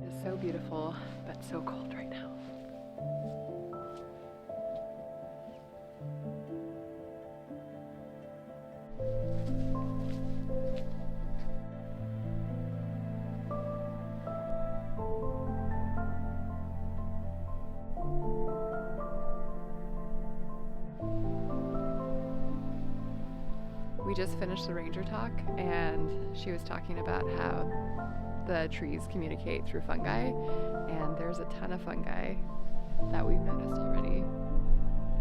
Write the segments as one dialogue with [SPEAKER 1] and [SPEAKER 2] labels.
[SPEAKER 1] It's so beautiful, but so cold right now. We just finished the ranger talk, and she was talking about how the trees communicate through fungi, and there's a ton of fungi that we've noticed already.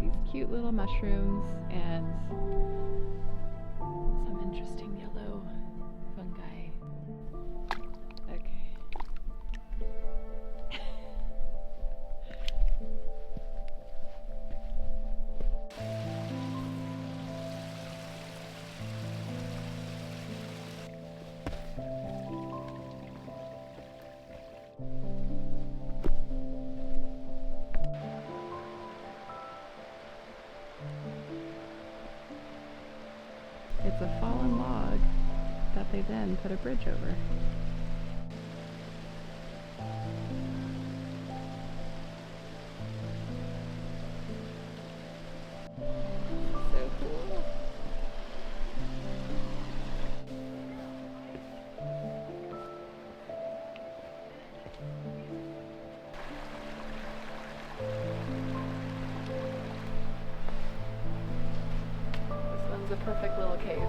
[SPEAKER 1] These cute little mushrooms and some interesting yellow fungi. Okay. It's a fallen log that they then put a bridge over. So cool. This one's a perfect little cave.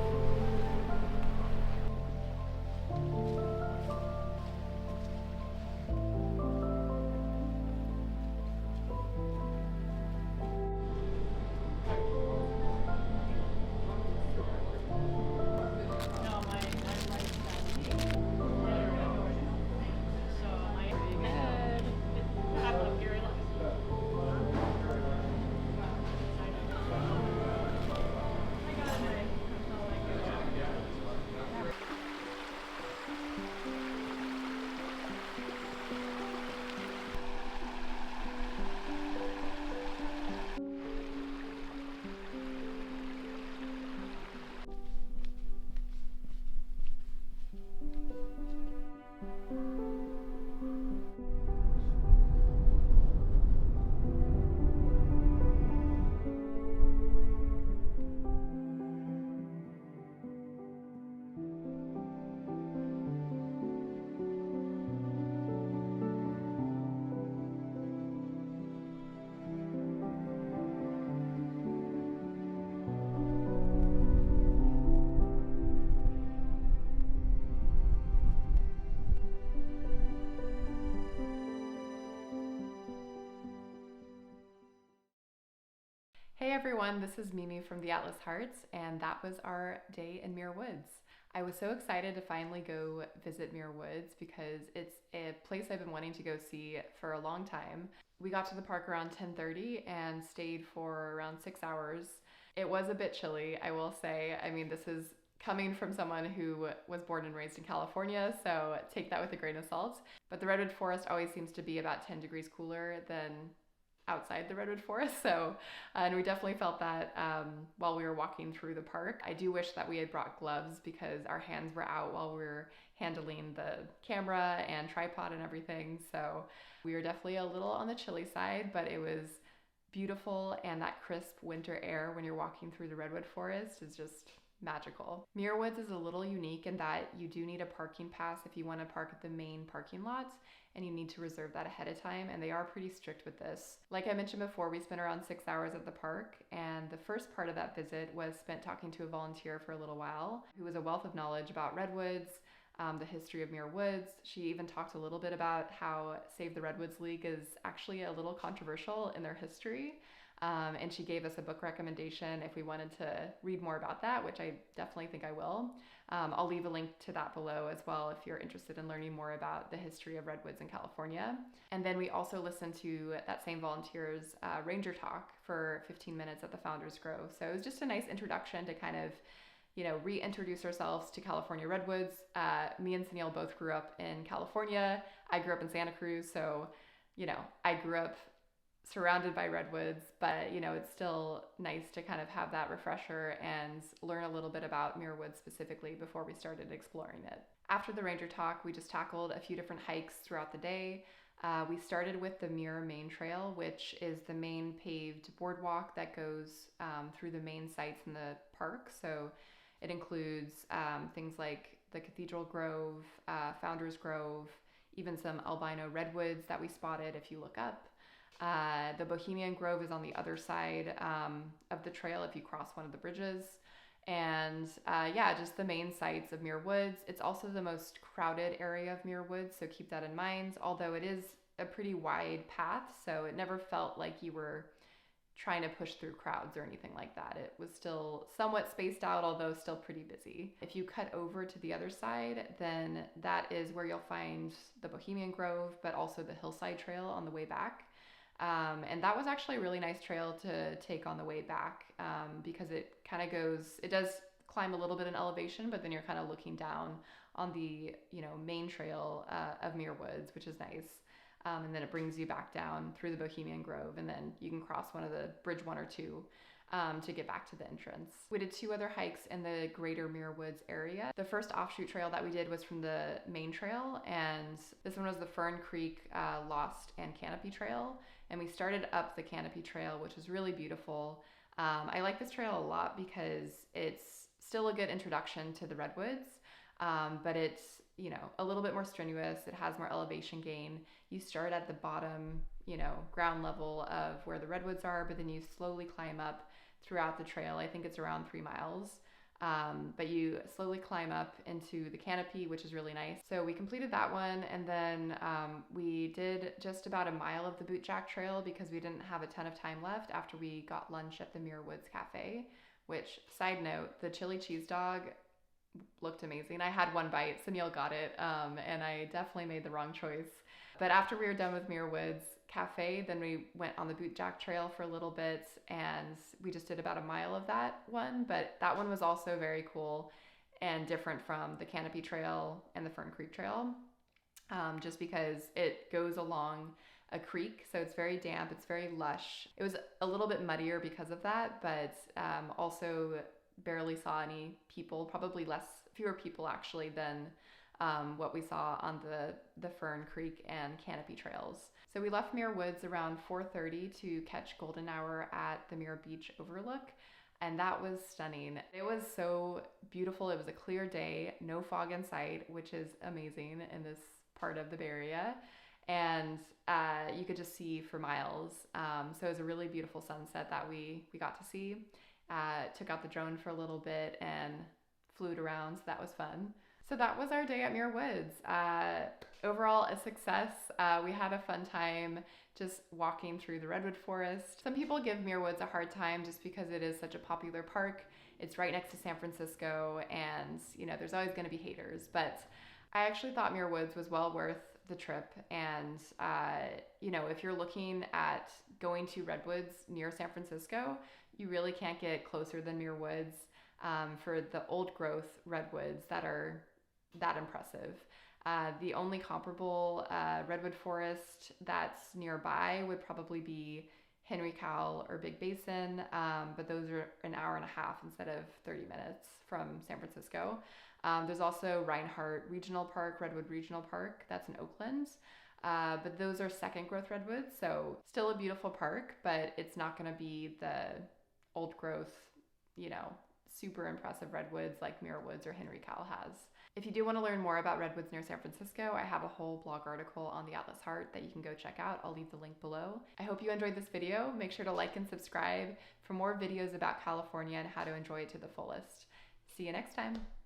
[SPEAKER 1] Hey everyone, this is Mimi from the Atlas Hearts, and that was our day in Muir Woods. I was so excited to finally go visit Muir Woods because it's a place I've been wanting to go see for a long time. We got to the park around 10:30 and stayed for around 6 hours. It was a bit chilly, I will say. I mean, this is coming from someone who was born and raised in California, so take that with a grain of salt. But the redwood forest always seems to be about 10 degrees cooler than outside the redwood forest, and we definitely felt that while we were walking through the park. I do wish that we had brought gloves because our hands were out while we were handling the camera and tripod and everything, so we were definitely a little on the chilly side, but it was beautiful, and that crisp winter air when you're walking through the redwood forest is just magical. Muir Woods is a little unique in that you do need a parking pass if you want to park at the main parking lot, and you need to reserve that ahead of time, and they are pretty strict with this. Like I mentioned before, we spent around 6 hours at the park, and the first part of that visit was spent talking to a volunteer for a little while who was a wealth of knowledge about redwoods, the history of Muir Woods. She even talked a little bit about how Save the Redwoods League is actually a little controversial in their history. And she gave us a book recommendation if we wanted to read more about that, which I definitely think I will. I'll leave a link to that below as well if you're interested in learning more about the history of redwoods in California. And then we also listened to that same volunteer's ranger talk for 15 minutes at the Founders Grove. So it was just a nice introduction to kind of, reintroduce ourselves to California redwoods. Me and Sunil both grew up in California. I grew up in Santa Cruz, so, I grew up surrounded by redwoods, but it's still nice to kind of have that refresher and learn a little bit about Muir Woods specifically before we started exploring it. After the ranger talk, we just tackled a few different hikes throughout the day. We started with the Muir Main Trail, which is the main paved boardwalk that goes through the main sites in the park. So it includes things like the Cathedral Grove, Founders Grove, even some albino redwoods that we spotted if you look up. The Bohemian Grove is on the other side of the trail if you cross one of the bridges. And just the main sites of Muir Woods. It's also the most crowded area of Muir Woods, so keep that in mind, although it is a pretty wide path, so it never felt like you were trying to push through crowds or anything like that. It was still somewhat spaced out, although still pretty busy. If you cut over to the other side, then that is where you'll find the Bohemian Grove, but also the Hillside Trail on the way back. And that was actually a really nice trail to take on the way back because it kind of it does climb a little bit in elevation, but then you're kind of looking down on the, main trail of Muir Woods, which is nice. And then it brings you back down through the Bohemian Grove, and then you can cross one of the bridge 1 or 2 to get back to the entrance. We did 2 other hikes in the greater Muir Woods area. The first offshoot trail that we did was from the main trail, and this one was the Fern Creek Lost and Canopy Trail. And we started up the Canopy Trail, which was really beautiful. I like this trail a lot because it's still a good introduction to the redwoods, but it's, a little bit more strenuous. It has more elevation gain. You start at the bottom, ground level of where the redwoods are, but then you slowly climb up throughout the trail. I think it's around 3 miles. But you slowly climb up into the canopy, which is really nice. So we completed that one, and then we did just about a mile of the Bootjack Trail because we didn't have a ton of time left after we got lunch at the Muir Woods Cafe, which, side note, the chili cheese dog looked amazing. I had one bite, Sunil got it, and I definitely made the wrong choice. But after we were done with Muir Woods Cafe, then we went on the Bootjack Trail for a little bit, and we just did about a mile of that one, but that one was also very cool and different from the Canopy Trail and the Fern Creek Trail, just because it goes along a creek, so it's very damp, it's very lush. It was a little bit muddier because of that, but also barely saw any people, probably fewer people actually than what we saw on the Fern Creek and Canopy trails. So we left Muir Woods around 4:30 to catch golden hour at the Muir Beach Overlook, and that was stunning. It was so beautiful. It was a clear day, no fog in sight, which is amazing in this part of the Bay Area, and you could just see for miles. So it was a really beautiful sunset that we got to see. Took out the drone for a little bit and flew it around, so that was fun. So that was our day at Muir Woods. Overall, a success. We had a fun time just walking through the redwood forest. Some people give Muir Woods a hard time just because it is such a popular park. It's right next to San Francisco, and there's always going to be haters. But I actually thought Muir Woods was well worth the trip. And if you're looking at going to redwoods near San Francisco, you really can't get closer than Muir Woods for the old growth redwoods that are that impressive. The only comparable redwood forest that's nearby would probably be Henry Cowell or Big Basin, but those are an hour and a half instead of 30 minutes from San Francisco. There's also Reinhardt Regional Park, Redwood Regional Park, that's in Oakland. But those are second growth redwoods, so still a beautiful park, but it's not going to be the old growth, super impressive redwoods like Muir Woods or Henry Cowell has. If you do want to learn more about redwoods near San Francisco, I have a whole blog article on the Atlas Heart that you can go check out. I'll leave the link below. I hope you enjoyed this video. Make sure to like and subscribe for more videos about California and how to enjoy it to the fullest. See you next time.